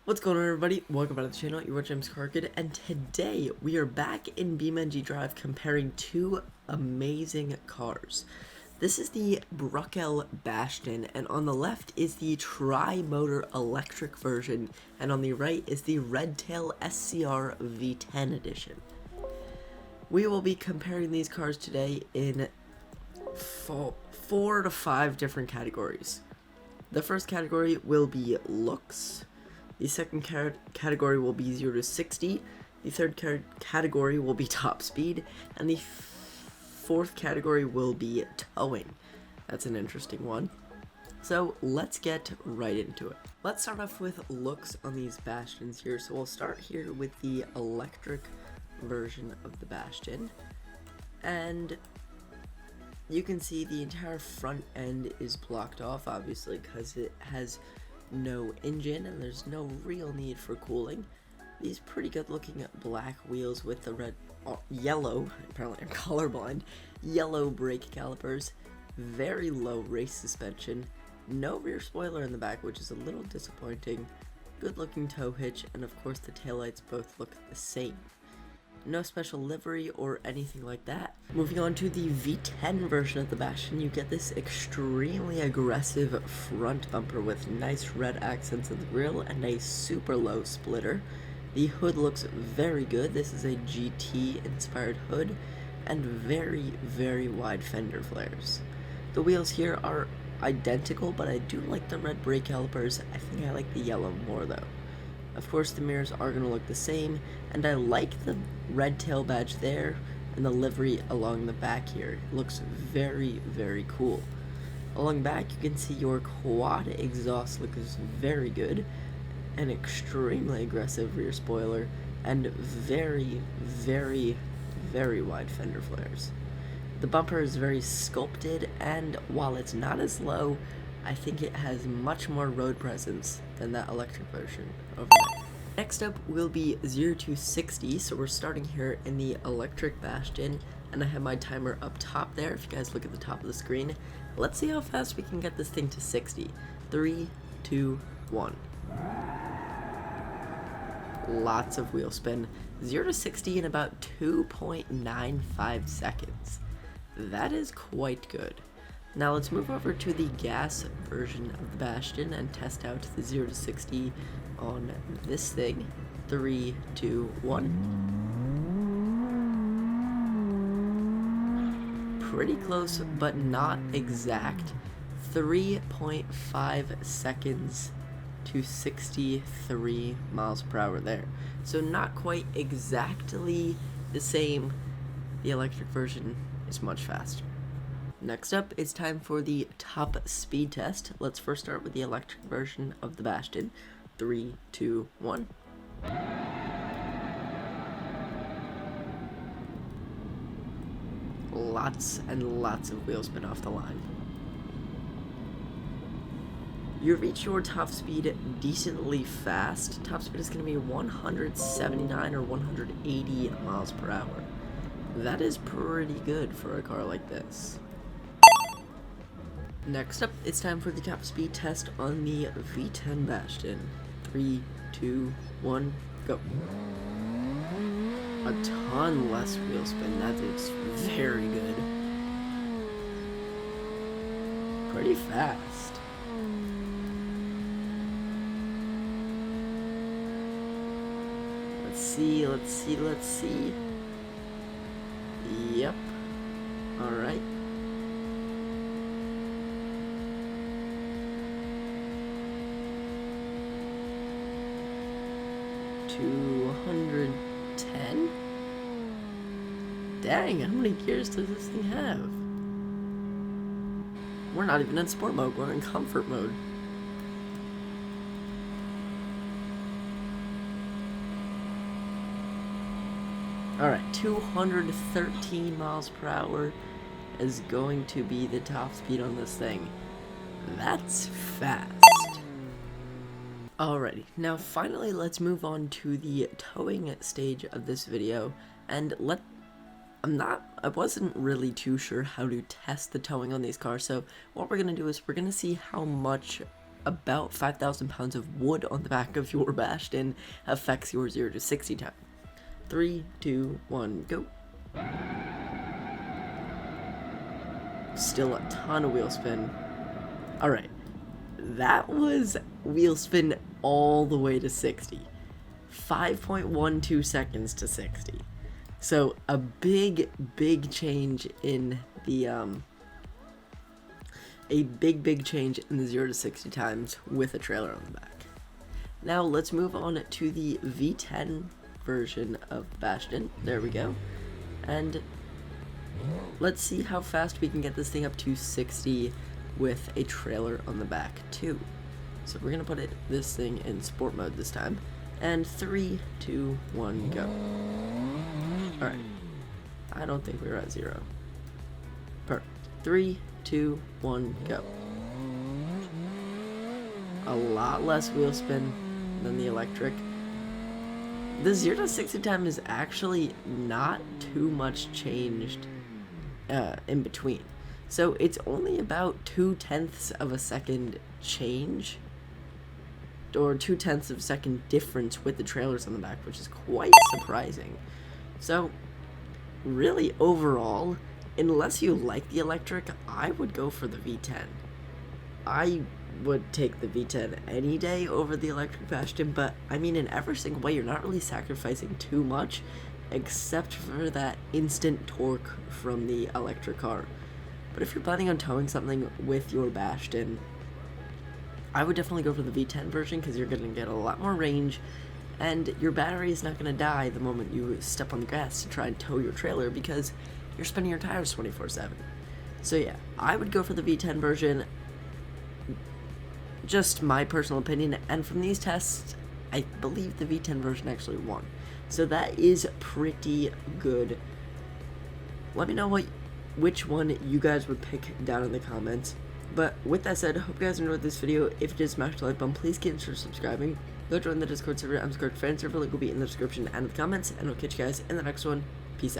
What's going on, everybody? Welcome back to the channel. You're watching James Carkid, and today we are back in BeamNG.Drive comparing two amazing cars. This is the Bruckell Bastion, and on the left is the Tri-Motor electric version, and on the right is the Redtail SCR V10 edition. We will be comparing these cars today in 4 to 5 different categories. The first category will be looks. The second category will be 0 to 60. The third category will be top speed. And the fourth category will be towing. That's an interesting one. So let's get right into it. Let's start off with looks on these Bastions here. So we'll start here with the electric version of the Bastion. And you can see the entire front end is blocked off, obviously, because it has no engine and there's no real need for cooling. These pretty good looking black wheels with the yellow, apparently I'm colorblind, yellow brake calipers, very low race suspension, no rear spoiler in the back, which is a little disappointing, good looking tow hitch, and of course the taillights both look the same. No special livery or anything like that. Moving on to the V10 version of the Bastion, you get this extremely aggressive front bumper with nice red accents in the grille and a super low splitter. The hood looks very good. This is a GT inspired hood and very, very wide fender flares. The wheels here are identical, but I do like the red brake calipers. I think I like the yellow more though. Of course, the mirrors are going to look the same, and I like the red tail badge there and the livery along the back here. It looks very, very cool. Along back, you can see your quad exhaust looks very good, an extremely aggressive rear spoiler, and very, very, very wide fender flares. The bumper is very sculpted, and while it's not as low, I think it has much more road presence than that electric version over there. Next up will be 0 to 60, so we're starting here in the electric Bastion, and I have my timer up top there. If you guys look at the top of the screen, let's see how fast we can get this thing to 60. 3, 2, 1. Lots of wheel spin. 0 to 60 in about 2.95 seconds. That is quite good. Now let's move over to the gas version of the Bastion and test out the 0 to 60 on this thing. 3, 2, 1. Pretty close, but not exact. 3.5 seconds to 63 miles per hour there. So not quite exactly the same. The electric version is much faster. Next up, it's time for the top speed test. Let's first start with the electric version of the Bastion. 3, 2, 1. Lots and lots of wheel spin off the line. You reach your top speed decently fast. Top speed is going to be 179 or 180 miles per hour. That is pretty good for a car like this. Next up, it's time for the top speed test on the V10 Bastion. 3, 2, 1, go. A ton less wheel spin. That is very good. Pretty fast. Let's see. Yep. Alright. 210? Dang, how many gears does this thing have? We're not even in sport mode, we're in comfort mode. Alright, 213 miles per hour is going to be the top speed on this thing. That's fast. Alrighty, now finally let's move on to the towing stage of this video, and I wasn't really too sure how to test the towing on these cars, so what we're going to do is we're going to see how much about 5,000 pounds of wood on the back of your Bastion affects your 0 to 60 time. 3, 2, 1, go. Still a ton of wheel spin. Alright, that was wheel spin all the way to 60. 5.12 seconds to 60. So a big change in the big change in the 0 to 60 times with a trailer on the back. Now let's move on to the V10 version of Bastion. There we go. And let's see how fast we can get this thing up to 60 with a trailer on the back too. So we're gonna put this thing in sport mode this time. And 3, 2, 1, go. Alright. I don't think we were at 0. Perfect. 3, 2, 1, go. A lot less wheel spin than the electric. The 0 to 60 time is actually not too much changed in between. So it's only about 0.2 of a second change, or 0.2 of a second difference with the trailers on the back, which is quite surprising. So really overall, unless you like the electric, I would go for the V10. I would take the V10 any day over the electric Bastion, but I mean, in every single way, you're not really sacrificing too much, except for that instant torque from the electric car. But if you're planning on towing something with your Bastion, I would definitely go for the V10 version, because you're going to get a lot more range, and your battery is not going to die the moment you step on the gas to try and tow your trailer, because you're spinning your tires 24/7. So yeah, I would go for the V10 version. Just my personal opinion, and from these tests, I believe the V10 version actually won. So that is pretty good. Let me know which one you guys would pick down in the comments. But with that said, hope you guys enjoyed this video. If you did, smash the like button. Please consider subscribing. Go join the Discord server. I'm Discord fan server. Link will be in the description and the comments. And I'll catch you guys in the next one. Peace out.